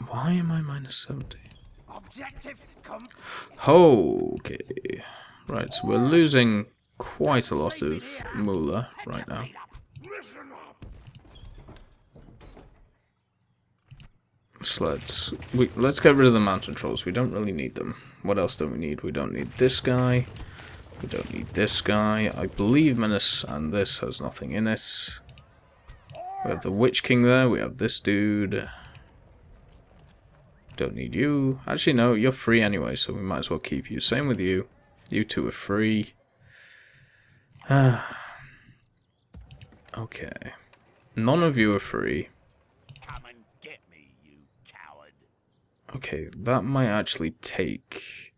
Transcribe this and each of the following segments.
Why am I minus 70? Objective Okay. Right, so we're losing quite a lot of moolah right now. So let's get rid of the mountain trolls. We don't really need them. What else do we need? We don't need this guy. We don't need this guy. I believe Menace and this has nothing in it. We have the Witch King there. We have this dude. Don't need you. Actually, no, you're free anyway, so we might as well keep you. Same with you. You two are free. Okay. None of you are free. Come and get me, you coward. Okay, that might actually take...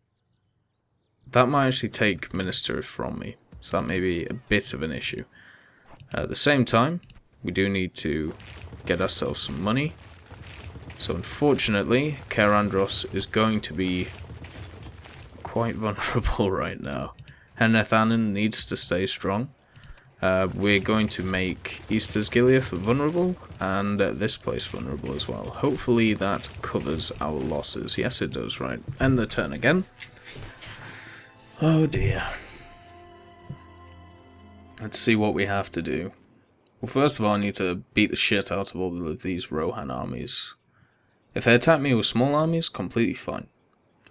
That might actually take Minister from me. So that may be a bit of an issue. At the same time, we do need to get ourselves some money. So unfortunately, Kerandros is going to be quite vulnerable right now. Henneth needs to stay strong. We're going to make Easter's Gilead vulnerable, and this place vulnerable as well. Hopefully that covers our losses. Yes, it does, right. End the turn again. Oh dear. Let's see what we have to do. Well, first of all, I need to beat the shit out of all of these Rohan armies. If they attack me with small armies, completely fine.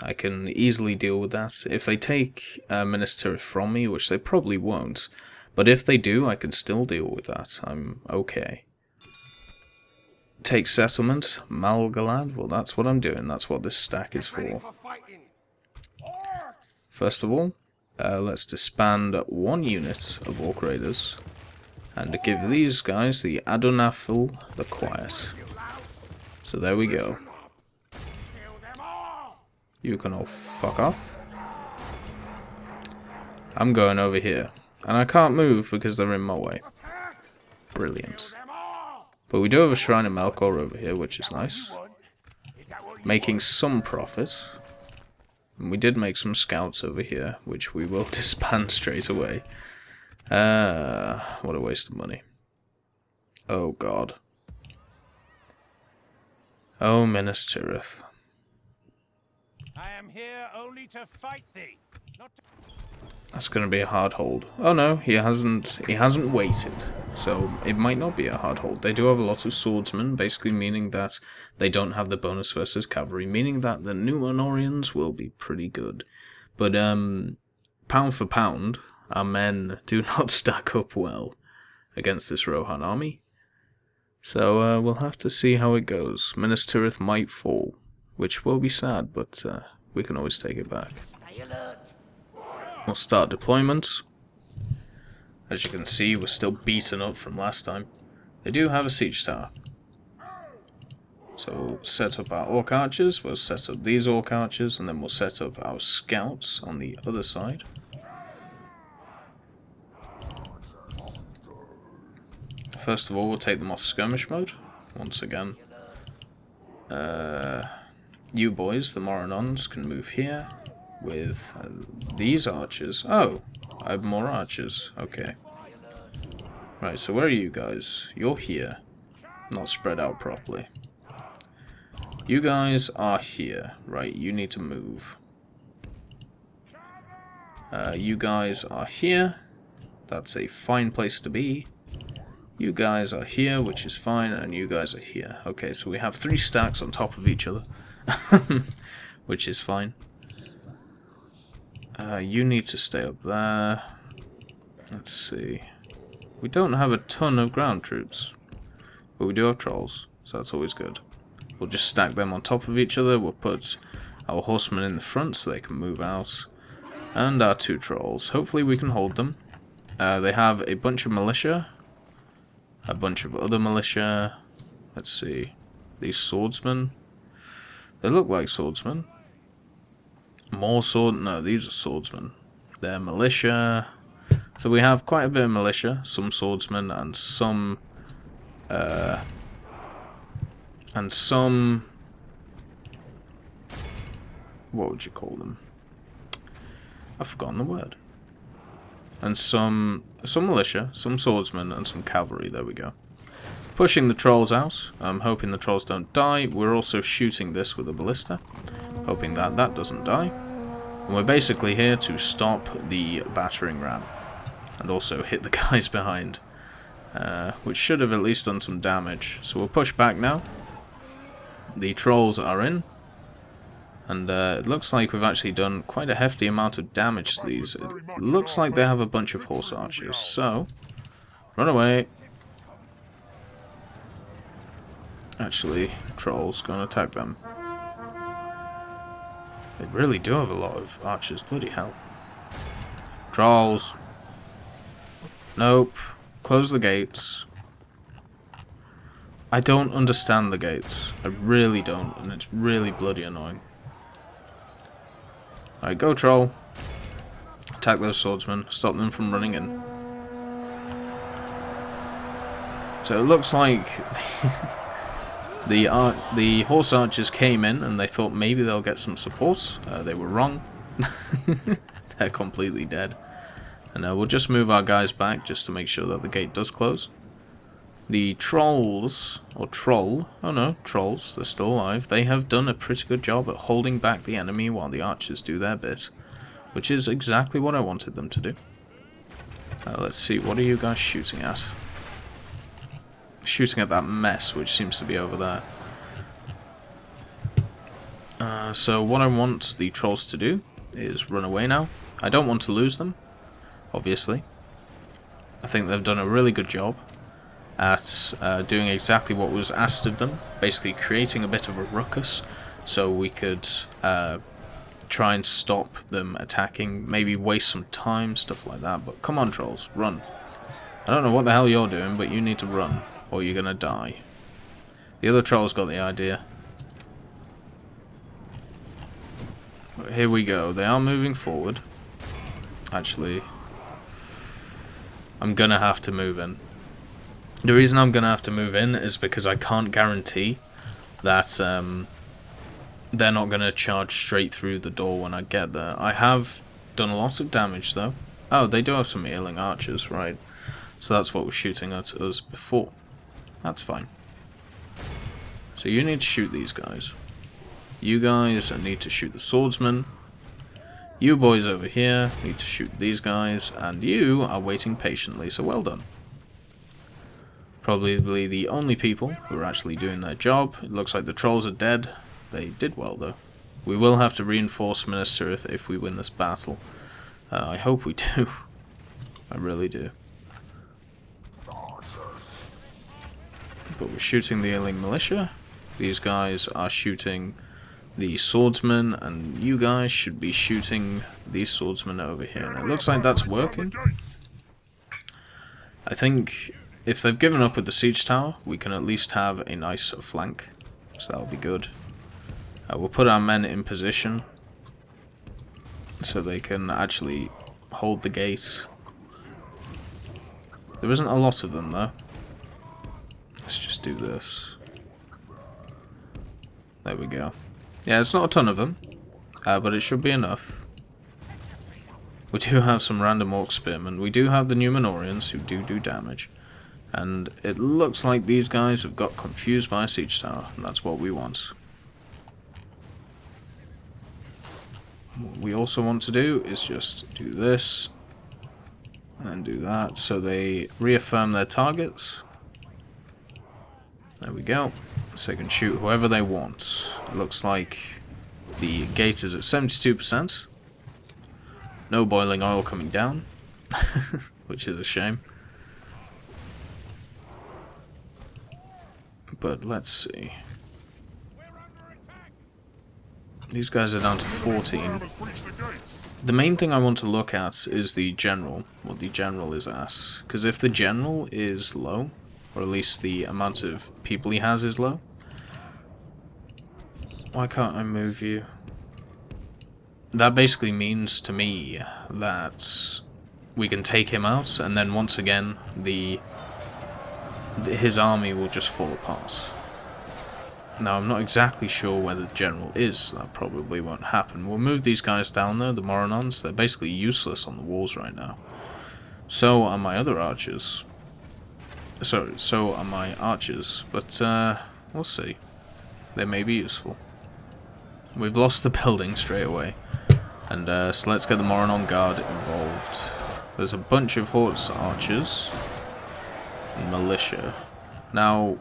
I can easily deal with that. If they take Minas Tirith from me, which they probably won't, but if they do, I can still deal with that. I'm okay. Take settlement, Malgalad. Well, that's what I'm doing. That's what this stack is for. First of all, let's disband one unit of Orc Raiders and give these guys the Adonafil the Quiet. So there we go. You can all fuck off. I'm going over here. And I can't move because they're in my way. Brilliant. But we do have a Shrine of Melkor over here, which is nice. Making some profit. And we did make some scouts over here, which we will disband straight away. What a waste of money. Oh god. Oh, Minas Tirith. I am here only to fight thee, not to... That's going to be a hard hold. Oh no, he hasn't waited. So it might not be a hard hold. They do have a lot of swordsmen, basically meaning that they don't have the bonus versus cavalry, meaning that the Numenorians will be pretty good. But pound for pound, our men do not stack up well against this Rohan army. So we'll have to see how it goes. Minas Tirith might fall, which will be sad, but we can always take it back. We'll start deployment. As you can see, we're still beaten up from last time. They do have a siege tower. So we'll set up our Orc Archers, we'll set up these Orc Archers, and then we'll set up our Scouts on the other side. First of all, we'll take them off skirmish mode, once again. You boys, the Moranons, can move here with these archers. Oh, I have more archers. Okay. Right, so where are you guys? You're here. Not spread out properly. You guys are here. Right, you need to move. You guys are here. That's a fine place to be. You guys are here, which is fine, and you guys are here. Okay, so we have 3 stacks on top of each other, which is fine. You need to stay up there. Let's see. We don't have a ton of ground troops, but we do have trolls, so that's always good. We'll just stack them on top of each other. We'll put our horsemen in the front so they can move out, and our 2 trolls. Hopefully we can hold them. They have a bunch of militia. A bunch of other militia. Let's see. These swordsmen. They look like swordsmen. More sword. No, these are swordsmen. They're militia. So we have quite a bit of militia. Some swordsmen and some. What would you call them? I've forgotten the word. And some militia, some swordsmen, and some cavalry. There we go. pushing the trolls out. I'm hoping the trolls don't die. We're also shooting this with a ballista, hoping that that doesn't die. And we're basically here to stop the battering ram, and also hit the guys behind, which should have at least done some damage. So we'll push back now. The trolls are in, and it looks like we've actually done quite a hefty amount of damage to these. It looks like they have a bunch of horse archers, so run away. Actually, trolls, go and attack them. They really do have a lot of archers, bloody hell. Trolls. Nope. Close the gates. I don't understand the gates. I really don't, and it's really bloody annoying. Alright, go troll. Attack those swordsmen. Stop them from running in. So it looks like the horse archers came in and they thought maybe they'll get some support. They were wrong. They're completely dead. And we'll just move our guys back just to make sure that the gate does close. The trolls, or troll, oh no, trolls, they're still alive. They have done a pretty good job at holding back the enemy while the archers do their bit, which is exactly what I wanted them to do. Let's see, what are you guys shooting at? Shooting at that mess, which seems to be over there. So what I want the trolls to do is run away now. I don't want to lose them, obviously. I think they've done a really good job at doing exactly what was asked of them, basically creating a bit of a ruckus so we could try and stop them attacking, maybe waste some time, stuff like that. But come on, trolls, run. I don't know what the hell you're doing, but you need to run, or you're gonna die. The other trolls got the idea. But here we go, they are moving forward. Actually, I'm gonna have to move in. The reason I'm gonna have to move in is because I can't guarantee that they're not gonna charge straight through the door when I get there. I have done a lot of damage though. Oh, they do have some healing archers, right? So that's what was shooting at us before. That's fine. So you need to shoot these guys. You guys need to shoot the swordsman. You boys over here need to shoot these guys, and you are waiting patiently, so well done. Probably the only people who are actually doing their job. It looks like the trolls are dead. They did well though. We will have to reinforce Minister if we win this battle. I hope we do. I really do. But we're shooting the ailing militia. These guys are shooting the swordsman, and you guys should be shooting these swordsmen over here. And it looks like that's working. I think if they've given up with the siege tower, we can at least have a nice flank. So that'll be good. We'll put our men in position so they can actually hold the gate. There isn't a lot of them though. Let's just do this. There we go. Yeah, it's not a ton of them, but it should be enough. We do have some random orc spearmen. We do have the Numenorians who do damage. And it looks like these guys have got confused by a siege tower, and that's what we want. What we also want to do is just do this, and then do that, so they reaffirm their targets. There we go. So they can shoot whoever they want. It looks like the gate is at 72%. No boiling oil coming down, which is a shame. But let's see. These guys are down to 14. The main thing I want to look at is the general, what the general is at. Because if the general is low, or at least the amount of people he has is low. Why can't I move you? That basically means to me that we can take him out, and then once again his army will just fall apart. Now I'm not exactly sure where the general is. That probably won't happen. We'll move these guys down there, the Moronons. They're basically useless on the walls right now. So are my other archers. So are my archers, but we'll see. They may be useful. We've lost the building straight away, and so let's get the Mordor Guard involved. There's a bunch of horse archers and militia. Now,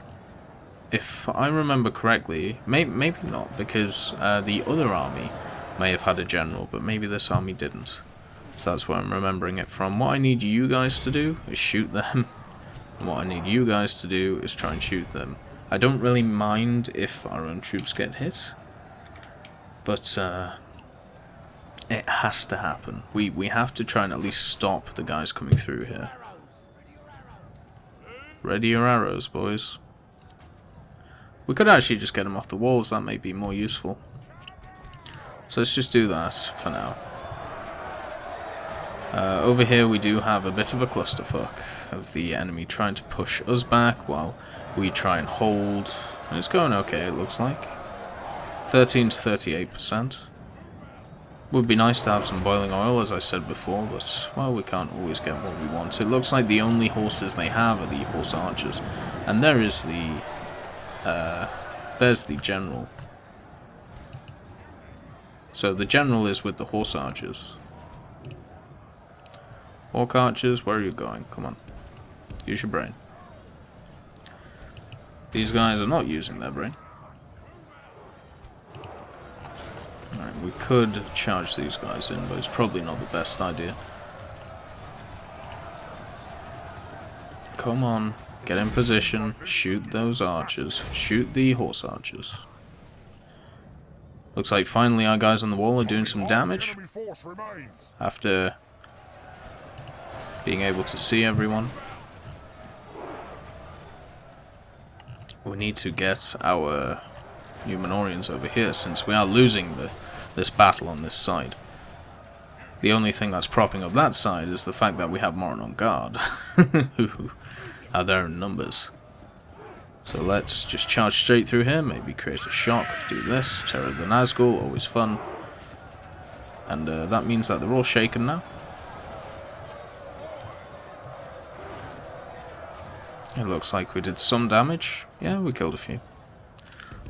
if I remember correctly, maybe not, because the other army may have had a general, but maybe this army didn't. So that's where I'm remembering it from. What I need you guys to do is shoot them. And what I need you guys to do is try and shoot them. I don't really mind if our own troops get hit, but it has to happen. We have to try and at least stop the guys coming through here. Ready your arrows, boys. We could actually just get them off the walls. That may be more useful. So let's just do that for now. Over here we do have a bit of a clusterfuck of the enemy trying to push us back while we try and hold. And it's going okay, it looks like. 13 to 38%. Would be nice to have some boiling oil, as I said before, but, well, we can't always get what we want. It looks like the only horses they have are the horse archers. And there is the... there's the general. So the general is with the horse archers. Orc archers, where are you going? Come on. Use your brain. These guys are not using their brain. Alright, we could charge these guys in, but it's probably not the best idea. Come on. Get in position. Shoot those archers. Shoot the horse archers. Looks like finally our guys on the wall are doing some damage. After being able to see everyone. We need to get our Numenorians over here, since we are losing this battle on this side. The only thing that's propping up that side is the fact that we have Mordor Guard, who are there in numbers. So let's just charge straight through here, maybe create a shock, do this, Terror of the Nazgul, always fun. And that means that they're all shaken now. It looks like we did some damage. Yeah, we killed a few.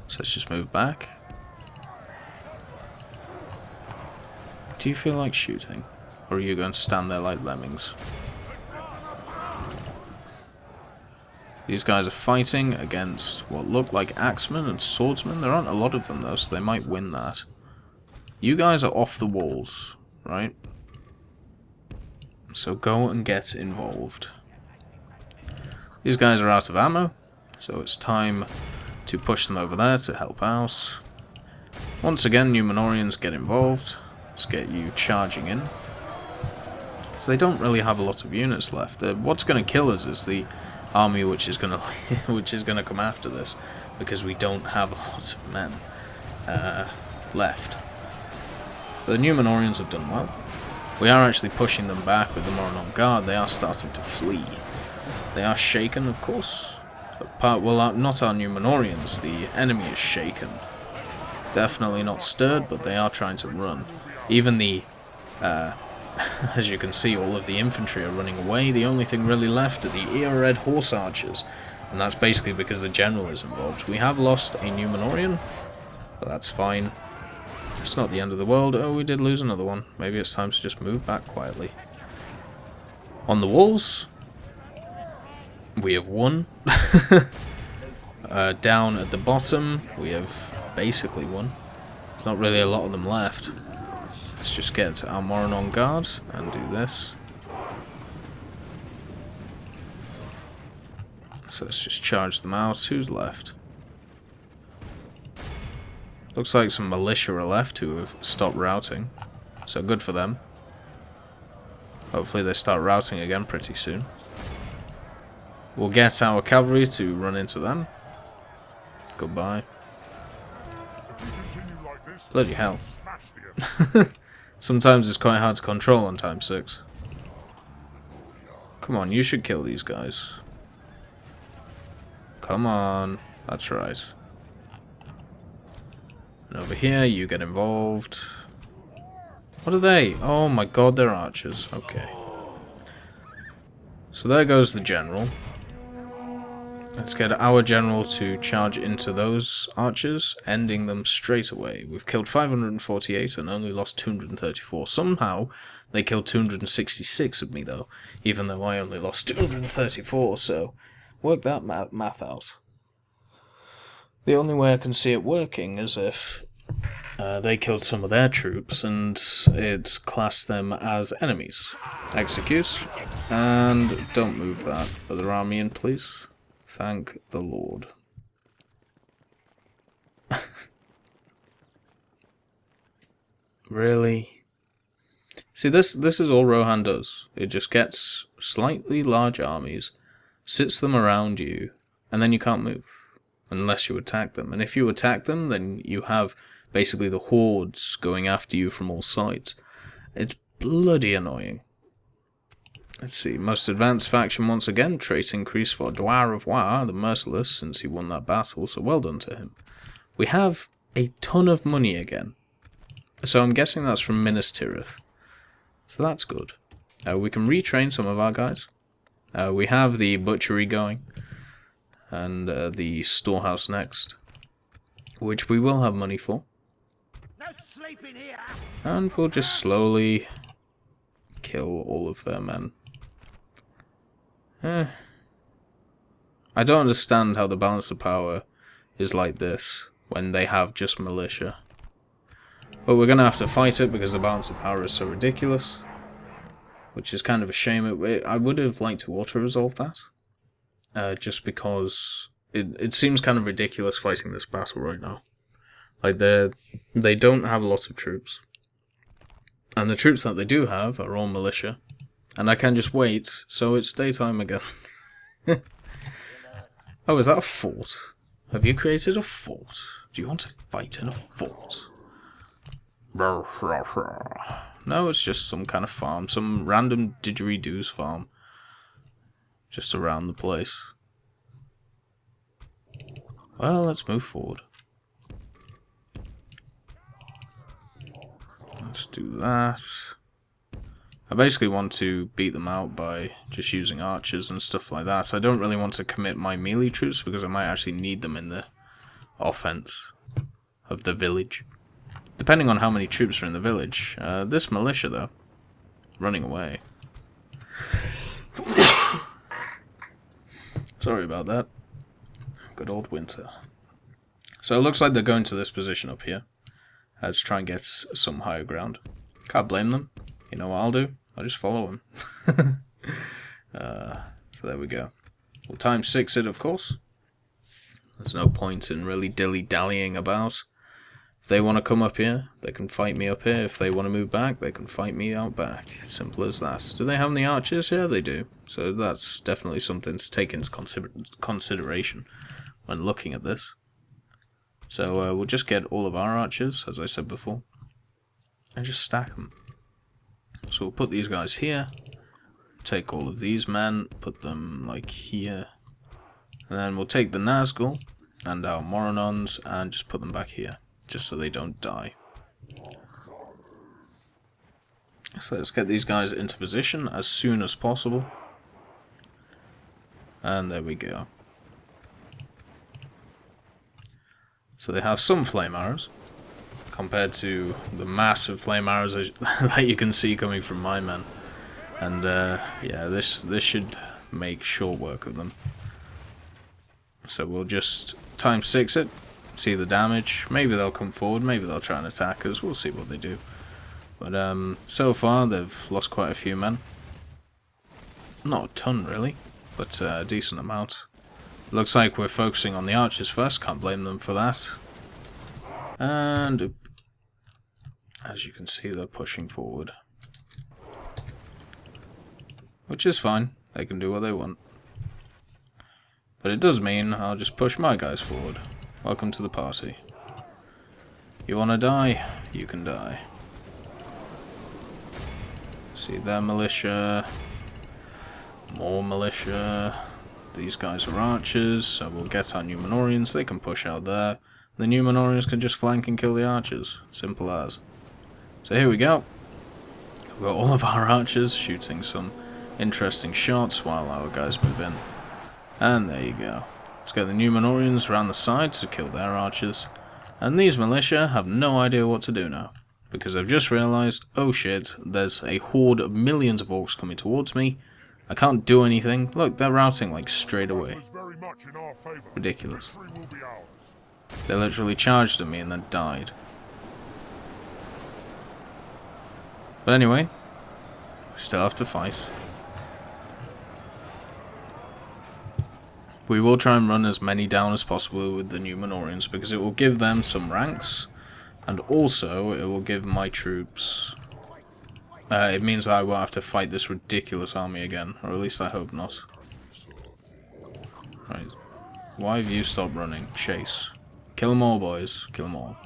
So let's just move back. Do you feel like shooting? Or are you going to stand there like lemmings? These guys are fighting against what look like axemen and swordsmen. There aren't a lot of them though, so they might win that. You guys are off the walls, right? So go and get involved. These guys are out of ammo, so it's time to push them over there to help out. Once again, Numenorians get involved. Let's get you charging in. Because they don't really have a lot of units left. What's going to kill us is the army which is going to come after this, because we don't have a lot of men left. But the Numenorians have done well. We are actually pushing them back with the Mordor Guard. They are starting to flee. They are shaken, of course. But well, not our Numenorians. The enemy is shaken. Definitely not stirred, but they are trying to run. Even the, as you can see, all of the infantry are running away. The only thing really left are the ear-red horse archers. And that's basically because the general is involved. We have lost a Numenorian, but that's fine. It's not the end of the world. Oh, we did lose another one. Maybe it's time to just move back quietly. On the walls, we have won. Down at the bottom, we have basically won. There's not really a lot of them left. Let's just get our Mordor Guard and do this. So let's just charge them out. Who's left? Looks like some militia are left who have stopped routing. So good for them. Hopefully they start routing again pretty soon. We'll get our cavalry to run into them. Goodbye. Bloody hell. Sometimes it's quite hard to control on time 6. Come on, you should kill these guys. Come on. That's right. And over here, you get involved. What are they? Oh my god, they're archers. Okay. So there goes the general. Let's get our general to charge into those archers, ending them straight away. We've killed 548 and only lost 234. Somehow, they killed 266 of me, though, even though I only lost 234, so work that math out. The only way I can see it working is if they killed some of their troops and it classed them as enemies. Execute, and don't move that other army in, please. Thank the Lord. Really? See, this is all Rohan does. It just gets slightly large armies, sits them around you, and then you can't move. Unless you attack them. And if you attack them, then you have basically the hordes going after you from all sides. It's bloody annoying. Let's see, most advanced faction once again, trait increase for Dwar of War, the Merciless, since he won that battle, so well done to him. We have a ton of money again. So I'm guessing that's from Minas Tirith. So that's good. We can retrain some of our guys. We have the butchery going. And the storehouse next. Which we will have money for. No sleeping here. And we'll just slowly kill all of their men. I don't understand how the balance of power is like this when they have just militia. But we're going to have to fight it because the balance of power is so ridiculous. Which is kind of a shame. I would have liked to auto-resolve that. Just because it seems kind of ridiculous fighting this battle right now. Like, they don't have a lot of troops. And the troops that they do have are all militia. And I can just wait, so it's daytime again. Oh, is that a fort? Have you created a fort? Do you want to fight in a fort? No, it's just some kind of farm. Some random didgeridoos farm. Just around the place. Well, let's move forward. Let's do that. I basically want to beat them out by just using archers and stuff like that. I don't really want to commit my melee troops because I might actually need them in the offense of the village. Depending on how many troops are in the village. This militia, though, running away. Sorry about that. Good old winter. So it looks like they're going to this position up here. Let's try and get some higher ground. Can't blame them. You know what I'll do? I'll just follow them. So there we go. We'll times 6 it, of course. There's no point in really dilly-dallying about. If they want to come up here, they can fight me up here. If they want to move back, they can fight me out back. Simple as that. Do they have any archers? Yeah, they do. So that's definitely something to take into consideration when looking at this. So we'll just get all of our archers, as I said before, and just stack them. So we'll put these guys here, take all of these men, put them like here, and then we'll take the Nazgul and our Moronons and just put them back here, just so they don't die. So let's get these guys into position as soon as possible. And there we go. So they have some flame arrows, compared to the massive flame arrows that you can see coming from my men. And yeah, this should make short work of them. So we'll just times 6 it, see the damage. Maybe they'll come forward, maybe they'll try and attack us, we'll see what they do. But so far they've lost quite a few men. Not a ton really, but a decent amount. Looks like we're focusing on the archers first, can't blame them for that. And as you can see, they're pushing forward. Which is fine, they can do what they want. But it does mean I'll just push my guys forward. Welcome to the party. You wanna die? You can die. See their militia. More militia. These guys are archers, so we'll get our Numenorians. They can push out there. The Numenorians can just flank and kill the archers. Simple as. So here we go. We've got all of our archers shooting some interesting shots while our guys move in. And there you go. Let's get the Numenorians around the side to kill their archers. And these militia have no idea what to do now. Because they've just realised, oh shit, there's a horde of millions of orcs coming towards me. I can't do anything. Look, they're routing like straight away. Ridiculous. They literally charged at me and then died. But anyway, we still have to fight. We will try and run as many down as possible with the Numenorians because it will give them some ranks, and also it will give my troops... it means that I won't have to fight this ridiculous army again, or at least I hope not. Right. Why have you stopped running? Chase. Kill them all, boys. Kill them all.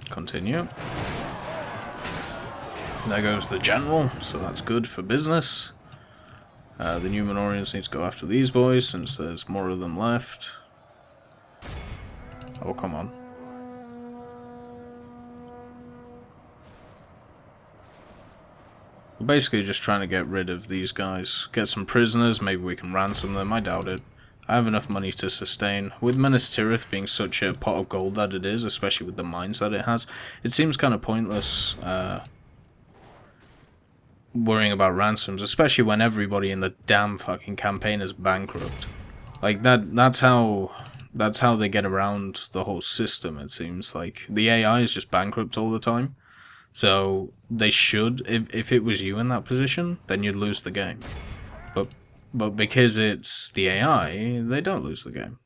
Continue. There goes the general, so that's good for business. The Numenorians need to go after these boys since there's more of them left. Oh, come on. We're basically just trying to get rid of these guys. Get some prisoners, maybe we can ransom them, I doubt it. I have enough money to sustain. With Minas Tirith being such a pot of gold that it is, especially with the mines that it has, it seems kind of pointless worrying about ransoms, especially when everybody in the damn fucking campaign is bankrupt. Like, that's how they get around the whole system, it seems. Like, the AI is just bankrupt all the time. So, they should, if it was you in that position, then you'd lose the game. But because it's the AI, they don't lose the game.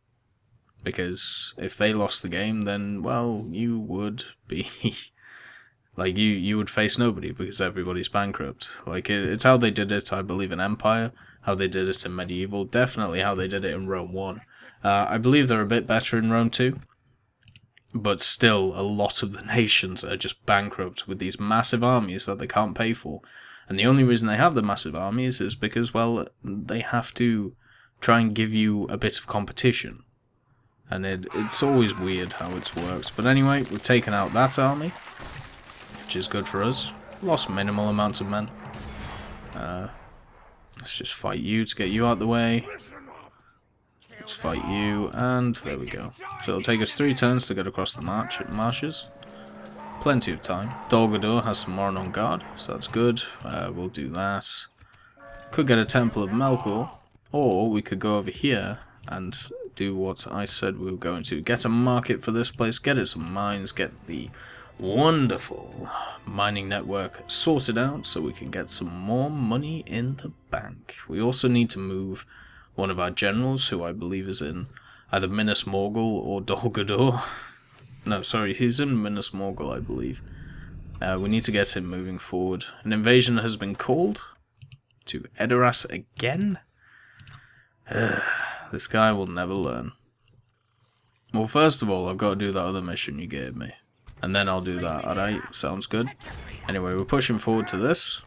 Because if they lost the game, then, well, you would be... like, you would face nobody because everybody's bankrupt. Like, it's how they did it, I believe, in Empire, how they did it in Medieval, definitely how they did it in Rome 1. I believe they're a bit better in Rome 2. But still, a lot of the nations are just bankrupt with these massive armies that they can't pay for. And the only reason they have the massive armies is because, well, they have to try and give you a bit of competition. And it's always weird how it works. But anyway, we've taken out that army, which is good for us. Lost minimal amounts of men. Let's just fight you to get you out the way. Let's fight you, and there we go. So it'll take us 3 turns to get across the marshes. Plenty of time. Dol Guldur has some more on guard, so that's good. We'll do that. Could get a Temple of Melkor, or we could go over here and do what I said we were going to. Get a market for this place, get it some mines, get the wonderful mining network sorted out so we can get some more money in the bank. We also need to move one of our generals, who I believe is in either Minas Morgul or Dol Guldur. No, sorry, he's in Minas Morgul, I believe. We need to get him moving forward. An invasion has been called to Edoras again. This guy will never learn. Well, first of all, I've got to do that other mission you gave me. And then I'll do that, alright? Sounds good. Anyway, we're pushing forward to this.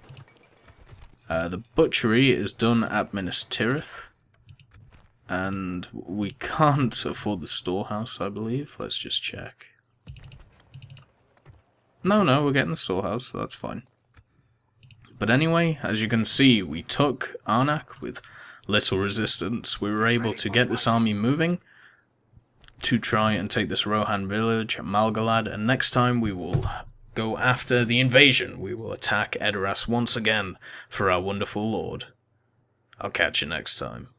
The butchery is done at Minas Tirith. And we can't afford the storehouse, I believe. Let's just check. No, we're getting the storehouse, so that's fine. But anyway, as you can see, we took Arnak with little resistance. We were able to get this army moving to try and take this Rohan village at Malgalad, and next time we will go after the invasion. We will attack Edoras once again for our wonderful lord. I'll catch you next time.